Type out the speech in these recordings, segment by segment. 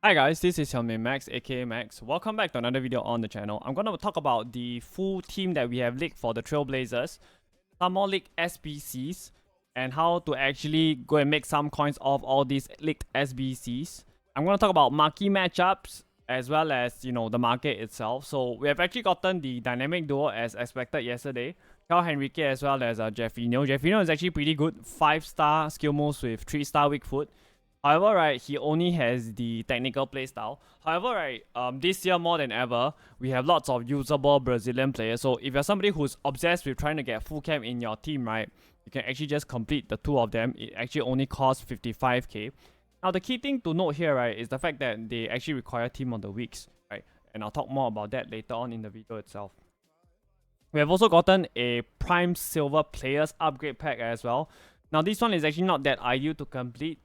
Hi guys, this is Xiaomi Max aka Max. Welcome back to another video on the channel. I'm gonna talk about the full team that we have leaked for the Trailblazers, some more leaked SBCs, and how to actually go and make some coins off all these leaked SBCs. I'm gonna talk about marquee matchups as well as the market itself. So we have actually gotten the dynamic duo as expected yesterday. Cal Henrique as well as Jeffinho. Jeffinho is actually pretty good, 5-star skill moves with 3-star weak foot. However, right, he only has the technical playstyle. However, right, this year more than ever, we have lots of usable Brazilian players. So if you're somebody who's obsessed with trying to get full camp in your team, right, you can actually just complete the two of them. It actually only costs 55k. Now, the key thing to note here, right, is the fact that they actually require team of the weeks, right? And I'll talk more about that later on in the video itself. We have also gotten a Prime Silver Players Upgrade Pack as well. Now, this one is actually not that ideal to complete,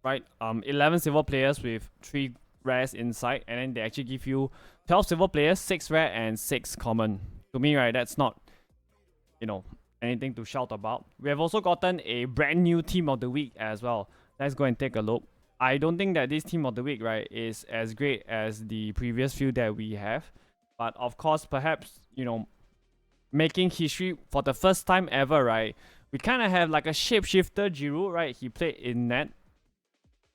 right? 11 silver players with 3 rares inside, and then they actually give you 12 silver players, 6 rare and 6 common. To me, right, that's not, anything to shout about. We have also gotten a brand new team of the week as well. Let's go and take a look. I don't think that this team of the week, right, is as great as the previous few that we have, but of course, perhaps, making history for the first time ever, right? We kind of have like a shapeshifter Giroud, right? He played in net.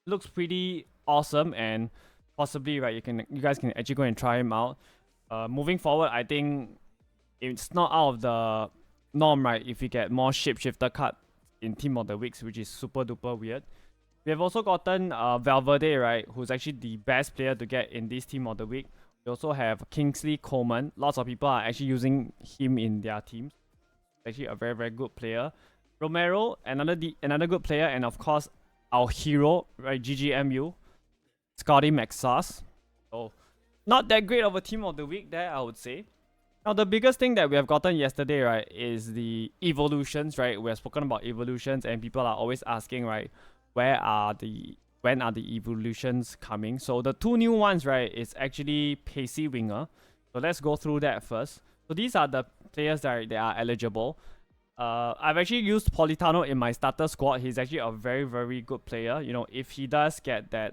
Looks pretty awesome, and possibly, right, you guys can actually go and try him out. Moving forward, I think it's not out of the norm, right, if you get more shapeshifter cut in team of the weeks, which is super duper weird. We have also gotten Valverde, right, who's actually the best player to get in this team of the week. We also have Kingsley Coman. Lots of people are actually using him in their teams. Actually a very, very good player. Romero, another good player, and of course our hero, right, GGMU, Scotty McSauce. So not that great of a team of the week there, I would say. Now, the biggest thing that we have gotten yesterday, right, is the evolutions, right? We have spoken about evolutions, and people are always asking, right, when are the evolutions coming? So the two new ones, right, is actually Pacey Winger. So let's go through that first. So these are the players that are eligible. I've actually used Politano in my starter squad. He's actually a very, very good player. If he does get that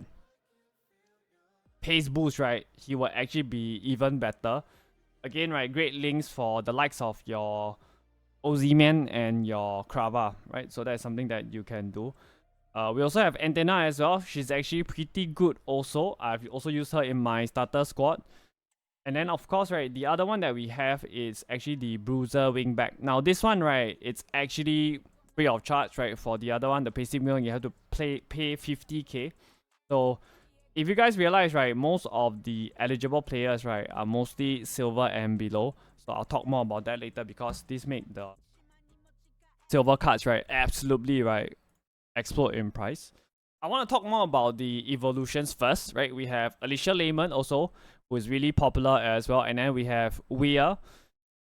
pace boost, right, he will actually be even better. Again, right, great links for the likes of your Ozyman and your Krava, right? So that's something that you can do. We also have Antenna as well. She's actually pretty good also. I've also used her in my starter squad. And then, of course, right, the other one that we have is actually the Bruiser Wingback. Now, this one, right, it's actually free of charge, right? For the other one, the Pacey Mill, you have to pay 50k. So, if you guys realize, right, most of the eligible players, right, are mostly silver and below. So, I'll talk more about that later because this make the silver cards, right, absolutely, right, explode in price. I want to talk more about the evolutions first, right? We have Alicia Lehman also, who is really popular as well. And then we have Weir.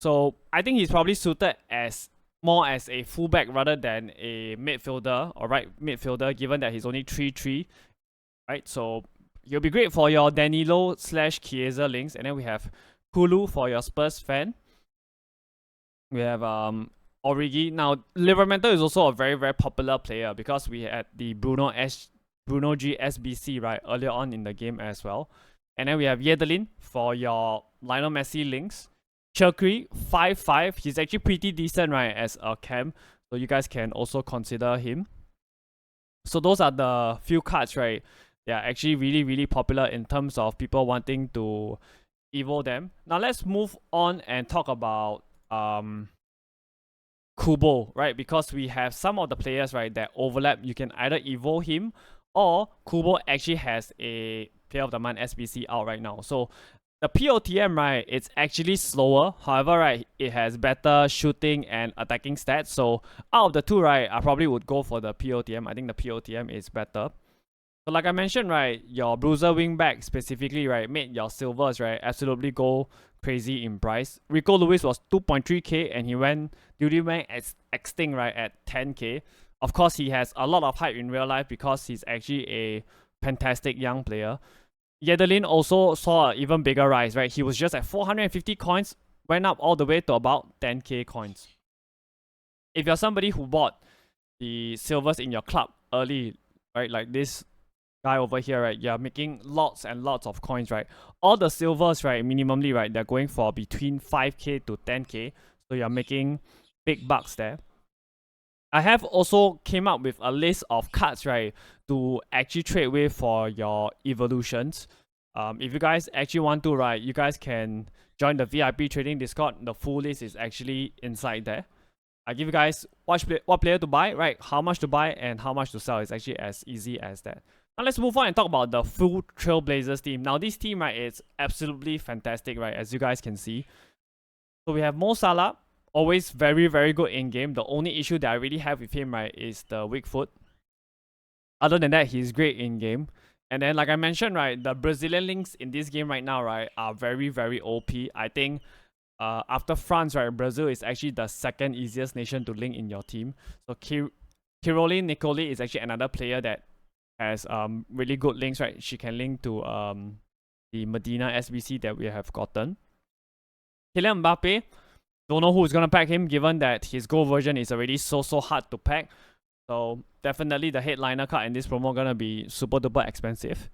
So I think he's probably suited as more as a fullback rather than a midfielder or right midfielder, given that he's only 3-3. Right? So he'll be great for your Danilo / Chiesa links. And then we have Kulu for your Spurs fan. We have Origi. Now, Livramento is also a very, very popular player because we had the Bruno G SBC, right, earlier on in the game as well. And then we have Yedelin for your Lionel Messi links. Chirkri, 5-5. He's actually pretty decent, right, as a cam. So you guys can also consider him. So those are the few cards, right? They are actually really, really popular in terms of people wanting to evo them. Now let's move on and talk about Kubo, right? Because we have some of the players, right, that overlap. You can either evo him or Kubo actually has a Player of the Month SBC out right now. So the POTM, right, it's actually slower. However, right, it has better shooting and attacking stats. So out of the two, right, I probably would go for the POTM. I think the POTM is better. So like I mentioned, right, your Bruiser Wingback specifically, right, made your silvers, right, absolutely go crazy in price. Rico Lewis was 2.3k and he went extinct, right, at 10k. Of course, he has a lot of hype in real life because he's actually a fantastic young player. Yedelin also saw an even bigger rise, right? He was just at 450 coins, went up all the way to about 10k coins. If you're somebody who bought the silvers in your club early, right, like this guy over here, right, you're making lots and lots of coins, right? All the silvers, right, minimally, right, they're going for between 5k to 10k. So you're making big bucks there. I have also came up with a list of cards, right, to actually trade with for your evolutions. If you guys actually want to, right, you guys can join the VIP trading Discord. The full list is actually inside there. I give you guys what player to buy, right, how much to buy and how much to sell. It's actually as easy as that. Now let's move on and talk about the full Trailblazers team. Now this team, right, is absolutely fantastic, right, as you guys can see. So we have Mo Salah, always very, very good in game. The only issue that I really have with him, right, is the weak foot. Other than that, he's great in game. And then, like I mentioned, right, the Brazilian links in this game right now, right, are very, very OP. I think after France, right, Brazil is actually the second easiest nation to link in your team. So Kiroli Nicoli is actually another player that has really good links, right? She can link to the Medina SBC that we have gotten. Kylian Mbappe, don't know who's gonna pack him given that his gold version is already so hard to pack. So definitely the headliner card in this promo gonna be super duper expensive.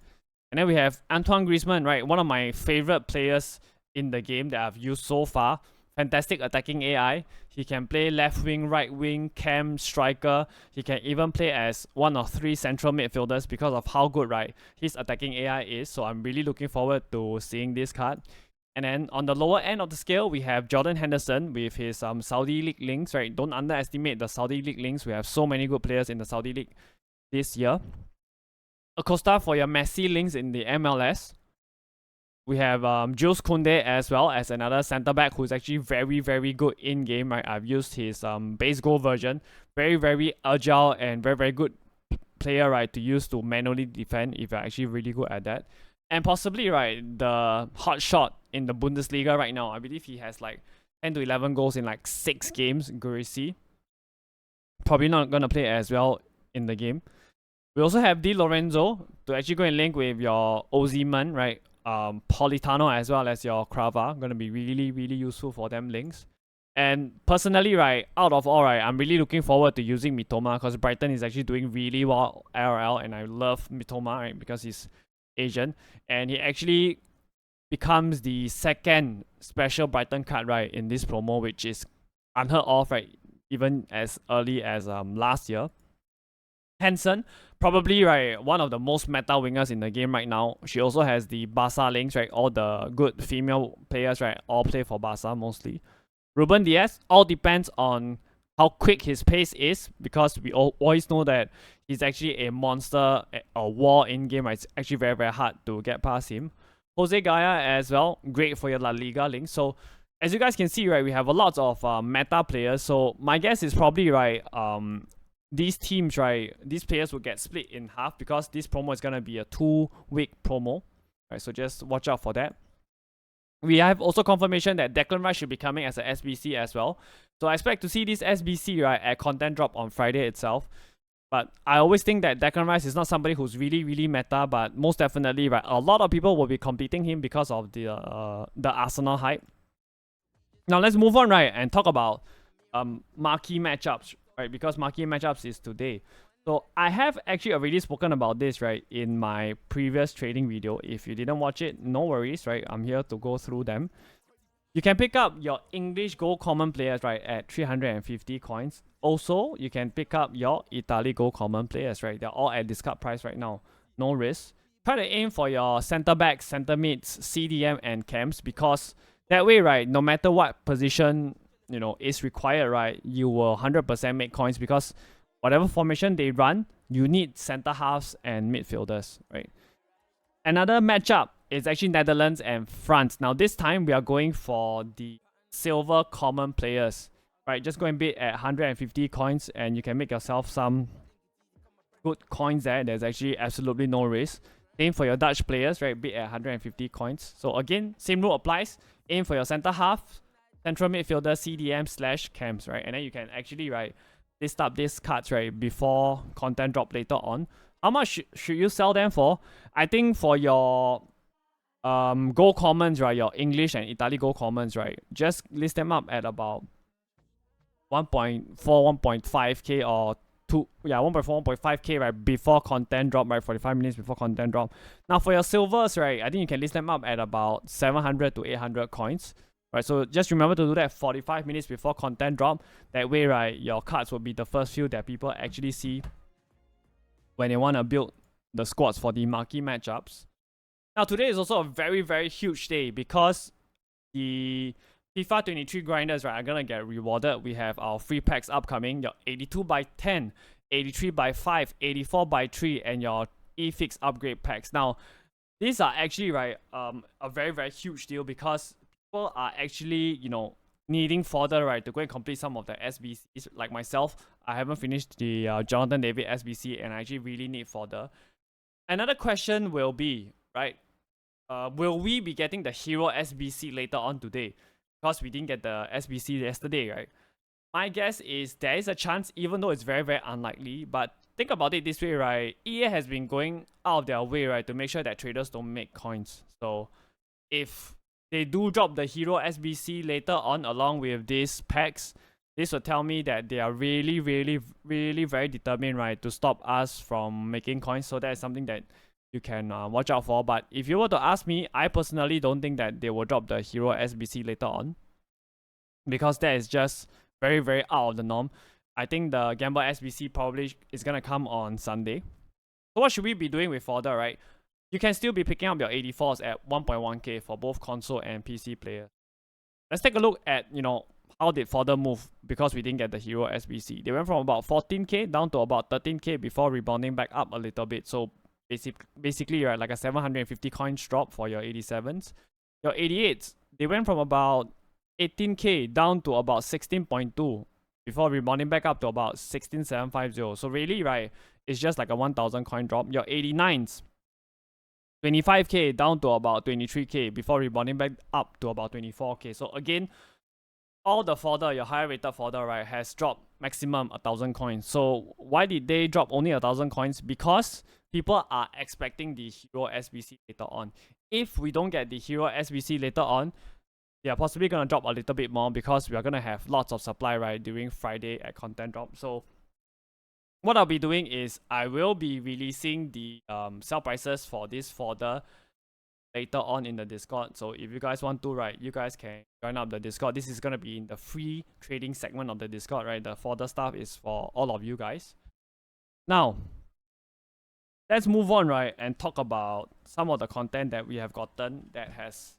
And then we have Antoine Griezmann, right? One of my favorite players in the game that I've used so far. Fantastic attacking AI. He can play left wing, right wing, cam, striker. He can even play as one of 3 central midfielders because of how good, right, his attacking AI is. So I'm really looking forward to seeing this card. And then on the lower end of the scale, we have Jordan Henderson with his Saudi League links, right? Don't underestimate the Saudi League links. We have so many good players in the Saudi League this year. Acosta for your Messi links in the MLS. We have Jules Koundé as well as another centre back who's actually very, very good in game, right? I've used his base goal version. Very, very agile and very, very good player, right, to use to manually defend if you're actually really good at that. And possibly, right, the hot shot in the Bundesliga right now. I believe he has like 10 to 11 goals in like 6 games, Gress. Probably not going to play as well in the game. We also have Di Lorenzo to actually go and link with your Ozyman, right? Politano as well as your Krava. Going to be really, really useful for them links. And personally, right, out of all, right, I'm really looking forward to using Mitoma because Brighton is actually doing really well RL, and I love Mitoma, right, because he's Asian, and he actually becomes the second special Brighton card, right, in this promo, which is unheard of, right, even as early as last year. Hansen, probably, right, one of the most meta wingers in the game right now. She also has the Barca links, right, all the good female players, right, all play for Barca mostly. Ruben Diaz, all depends on how quick his pace is, because we always know that he's actually a monster, a wall in game. Right? It's actually very, very hard to get past him. Jose Gaya as well, great for your La Liga link. So as you guys can see, right, we have a lot of meta players. So my guess is probably, right, these teams, right, these players will get split in half because this promo is gonna be a 2-week promo. Right, so just watch out for that. We have also confirmation that Declan Rice should be coming as a SBC as well. So I expect to see this SBC, right, at content drop on Friday itself. But I always think that Declan Rice is not somebody who's really, really meta, but most definitely, right, a lot of people will be competing him because of the Arsenal hype. Now let's move on, right, and talk about marquee matchups, right, because marquee matchups is today. So I have actually already spoken about this, right, in my previous trading video. If you didn't watch it, no worries, right? I'm here to go through them. You can pick up your English Gold Common players, right, at 350 coins. Also, you can pick up your Italy Gold Common players, right? They're all at discount price right now. No risk. Try to aim for your center backs, center mids, CDM, and camps, because that way, right, no matter what position, you know, is required, right, you will 100% make coins, because whatever formation they run, you need center halves and midfielders, right? Another matchup is actually Netherlands and France. Now this time we are going for the silver common players, right? Just go and bid at 150 coins and you can make yourself some good coins there. There's actually absolutely no risk. Same for your Dutch players, right? Bid at 150 coins. So again, same rule applies. Aim for your center half, central midfielder, CDM / camps, right? And then you can actually, right, list up these cards, right, before content drop later on. How much should you sell them for? I think for your gold commons, right, your English and Italy gold commons, right, just list them up at about 1.4, 1.5k or 1.5k right before content drop, right? 45 minutes before content drop. Now for your silvers, right, I think you can list them up at about 700 to 800 coins. Right, so just remember to do that 45 minutes before content drop. That way, right, your cards will be the first few that people actually see when they want to build the squads for the marquee matchups. Now today is also a very, very huge day because the FIFA 23 grinders, right, are gonna get rewarded. We have our free packs upcoming, your 82 by 10, 83 by 5, 84 by 3, and your E-Fix upgrade packs. Now, these are actually, right, a very, very huge deal because people are actually, you know, needing fodder, right, to go and complete some of the SBCs. Like myself, I haven't finished the Jonathan David SBC, and I actually really need fodder. Another question will be, right, will we be getting the hero SBC later on today? Because we didn't get the SBC yesterday, right? My guess is there is a chance, even though it's very, very unlikely. But think about it this way, right? EA has been going out of their way, right, to make sure that traders don't make coins. So if they do drop the hero SBC later on along with these packs, this will tell me that they are really, really, really very determined, right, to stop us from making coins. So that is something that you can watch out for. But if you were to ask me, I personally don't think that they will drop the hero SBC later on, because that is just very, very out of the norm. I think the Gamble SBC probably is gonna come on Sunday. So what should we be doing with fodder, right? You can still be picking up your 84s at 1.1k for both console and PC players. Let's take a look at, you know, how did fodder move because we didn't get the hero SBC. They went from about 14k down to about 13k before rebounding back up a little bit. So basically, right, like a 750 coins drop for your 87s. Your 88s, they went from about 18k down to about 16.2 before rebounding back up to about 16,750. So really, right, it's just like a 1,000 coin drop. Your 89s, 25k down to about 23k before rebounding back up to about 24k. So again, all the fodder, your higher rated fodder, right, has dropped maximum 1,000 coins. So why did they drop only 1,000 coins? Because people are expecting the hero SBC later on. If we don't get the hero SBC later on, they are possibly going to drop a little bit more because we are going to have lots of supply, right, during Friday at content drop. So what I'll be doing is I will be releasing the sell prices for this fodder later on in the Discord. So if you guys want to, right, you guys can join up the Discord. This is going to be in the free trading segment of the Discord, right? The fodder stuff is for all of you guys. Now, let's move on, right, and talk about some of the content that we have gotten that has,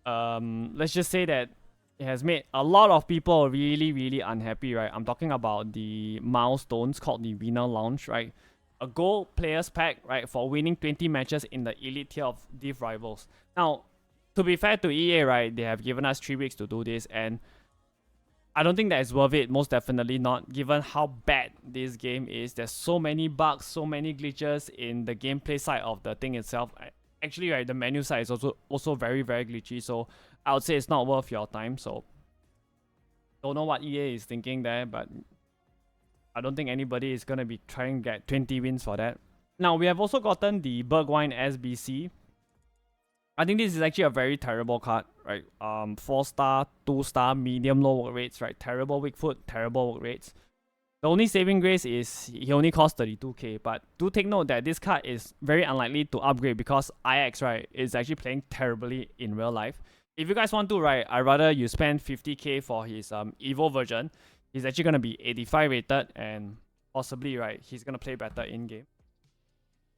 let's just say that it has made a lot of people really, really unhappy, right? I'm talking about the milestones called the Winner Lounge, right? A gold players pack, right, for winning 20 matches in the elite tier of Div Rivals. Now, to be fair to EA, right, they have given us 3 weeks to do this, and I don't think that is worth it, most definitely not, given how bad this game is. There's so many bugs, so many glitches in the gameplay side of the thing itself. Actually, right, the menu side is also very, very glitchy, so I would say it's not worth your time. So don't know what EA is thinking there, but I don't think anybody is going to be trying to get 20 wins for that. Now, we have also gotten the Bergwijn SBC. I think this is actually a very terrible card, right? 4-star, 2-star, medium low work rates, right? Terrible weak foot, terrible work rates. The only saving grace is he only costs 32k, but do take note that this card is very unlikely to upgrade because IX, right, is actually playing terribly in real life. If you guys want to, right, I'd rather you spend 50k for his Evo version. He's actually going to be 85 rated and possibly, right, he's going to play better in-game.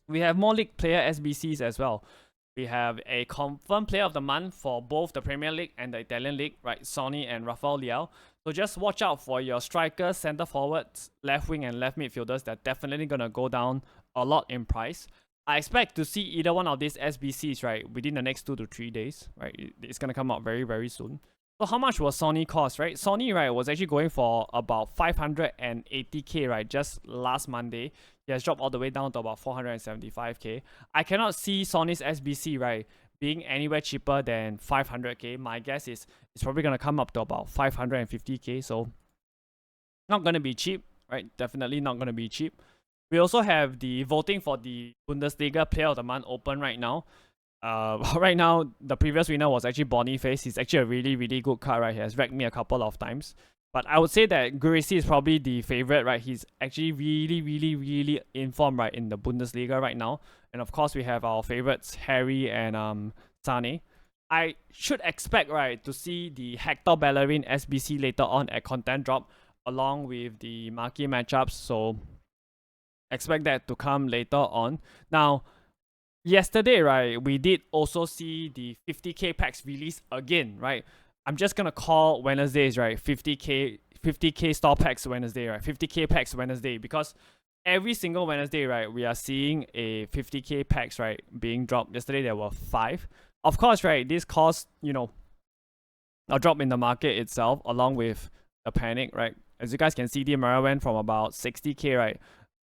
We have more League player SBCs as well. We have a confirmed player of the month for both the Premier League and the Italian League, right? Sonny and Rafael Leao. So just watch out for your strikers, center forwards, left wing and left midfielders. They're definitely going to go down a lot in price. I expect to see either one of these SBCs, right, within the next 2 to 3 days, right? It's going to come out very, very soon. So how much was Sonny cost, right? Sonny, right, was actually going for about 580k, right, just last Monday. He has dropped all the way down to about 475k. I cannot see Sonny's SBC, right, being anywhere cheaper than 500k. My guess is it's probably going to come up to about 550k. So not going to be cheap, right? Definitely not going to be cheap. We also have the voting for the Bundesliga Player of the Month open right now. Right now, the previous winner was actually Boniface. He's actually a really, really good card, right? He has wrecked me a couple of times. But I would say that Gress is probably the favorite, right? He's actually really in form, right, in the Bundesliga right now. And of course, we have our favorites, Harry and Sane. I should expect, right, to see the Hector Bellerin SBC later on at content drop along with the marquee matchups. So expect that to come later on. Now, yesterday, right, we did also see the 50k packs released again, right? I'm just gonna call Wednesdays, right, 50k store packs Wednesday, right, 50k packs Wednesday, because every single Wednesday, right, we are seeing a 50k packs, right, being dropped. Yesterday there were 5. Of course, right, this caused, a drop in the market itself along with a panic, right? As you guys can see, the Mara went from about 60k, right,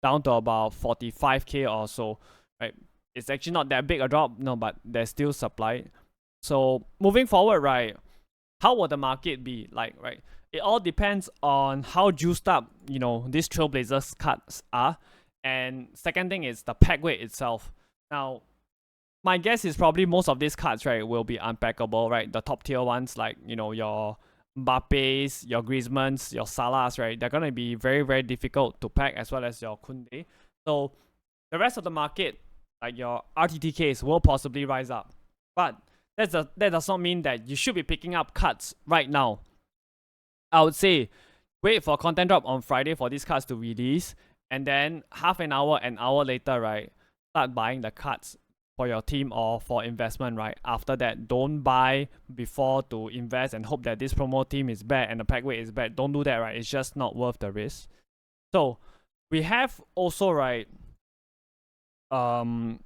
down to about 45k or so, right? It's actually not that big a drop, no, but there's still supply. So moving forward, right, how will the market be like, right? It all depends on how juiced up, these Trailblazers cards are. And second thing is the pack weight itself. Now, my guess is probably most of these cards, right, will be unpackable, right? The top tier ones, like, your Mbappe's, your Griezmann's, your Salah's, right? They're going to be very difficult to pack, as well as your Kunde. So the rest of the market, like your RTTKs, will possibly rise up. But that does not mean that you should be picking up cards right now. I would say wait for content drop on Friday for these cards to release, and then half an hour later, right, start buying the cards for your team or for investment, right? After that, don't buy before to invest and hope that this promo team is bad and the pack weight is bad. Don't do that, right? It's just not worth the risk. So we have also, right, the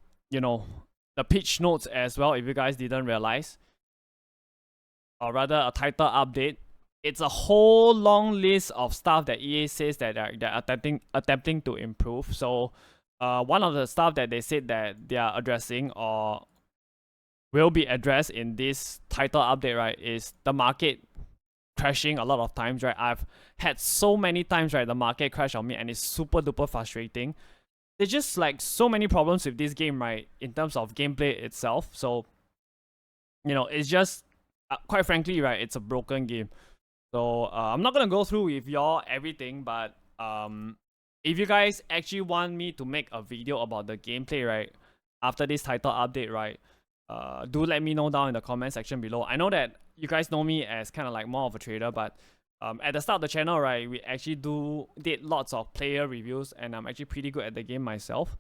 pitch notes as well, if you guys didn't realize, or rather a title update. It's a whole long list of stuff that EA says that they're attempting to improve. So one of the stuff that they said that they are addressing or will be addressed in this title update, right, is the market crashing a lot of times, right? I've had so many times, right, the market crash on me, and it's super duper frustrating. There's just like so many problems with this game, right, in terms of gameplay itself. So it's just quite frankly, right, it's a broken game. So I'm not gonna go through with y'all everything, but if you guys actually want me to make a video about the gameplay, right, after this title update, right, do let me know down in the comment section below. I know that you guys know me as kind of like more of a trader, but at the start of the channel, right, we actually did lots of player reviews, and I'm actually pretty good at the game myself.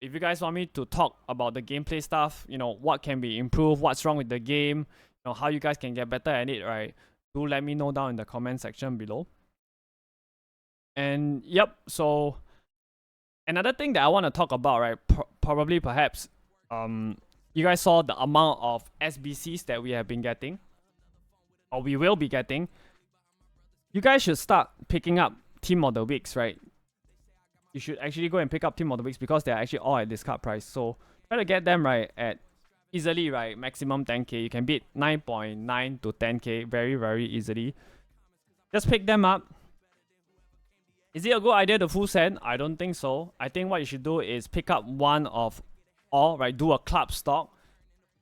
If you guys want me to talk about the gameplay stuff, what can be improved, what's wrong with the game, how you guys can get better at it, right, do let me know down in the comment section below. And yep, so another thing that I want to talk about, right, perhaps you guys saw the amount of SBCs that we have been getting, or we will be getting. You guys should start picking up Team of the Weeks, right? You should actually go and pick up Team of the Weeks because they're actually all at discard price. So try to get them, right, at easily, right, maximum 10k. You can beat 9.9 to 10k very easily. Just pick them up. Is it a good idea to full send? I don't think so. I think what you should do is pick up one of all, right, do a club stock,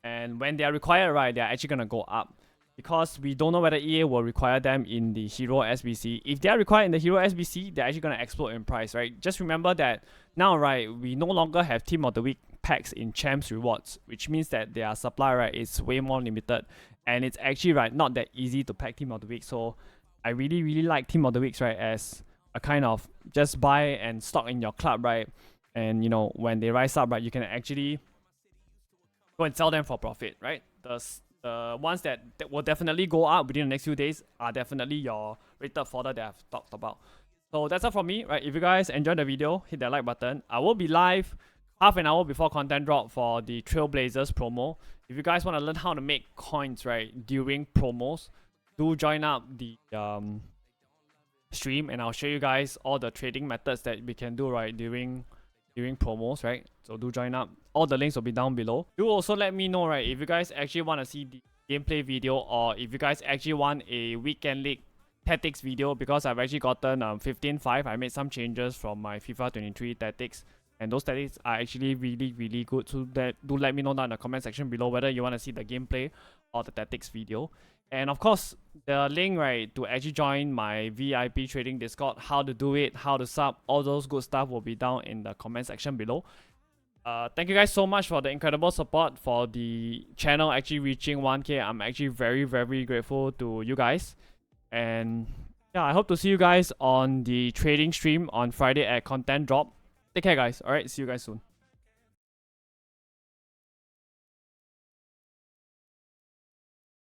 and when they are required, right, they're actually gonna go up, because we don't know whether EA will require them in the Hero SBC. If they are required in the Hero SBC, they're actually gonna explode in price, right? Just remember that now, right, we no longer have Team of the Week packs in Champs Rewards, which means that their supply, right, is way more limited, and it's actually, right, not that easy to pack Team of the Week. So I really like Team of the Weeks, right, as a kind of just buy and stock in your club, right? And when they rise up, right, you can actually go and sell them for profit, right? The ones that will definitely go up within the next few days are definitely your rated fodder that I've talked about. So that's all from me, right? If you guys enjoyed the video, hit that like button. I will be live half an hour before content drop for the Trailblazers promo. If you guys want to learn how to make coins, right, during promos, do join up the stream, and I'll show you guys all the trading methods that we can do, right, during promos, right? So do join up. All the links will be down below. Do also let me know, right, if you guys actually want to see the gameplay video, or if you guys actually want a weekend league tactics video, because I've actually gotten 15.5. I made some changes from my FIFA 23 tactics, and those tactics are actually really good. So do let me know down in the comment section below whether you want to see the gameplay or the tactics video. And of course, the link, right, to actually join my VIP trading Discord, how to do it, how to sub, all those good stuff will be down in the comment section below. Thank you guys so much for the incredible support for the channel actually reaching 1K. I'm actually very, very grateful to you guys. And yeah, I hope to see you guys on the trading stream on Friday at content drop. Take care, guys. Alright, see you guys soon.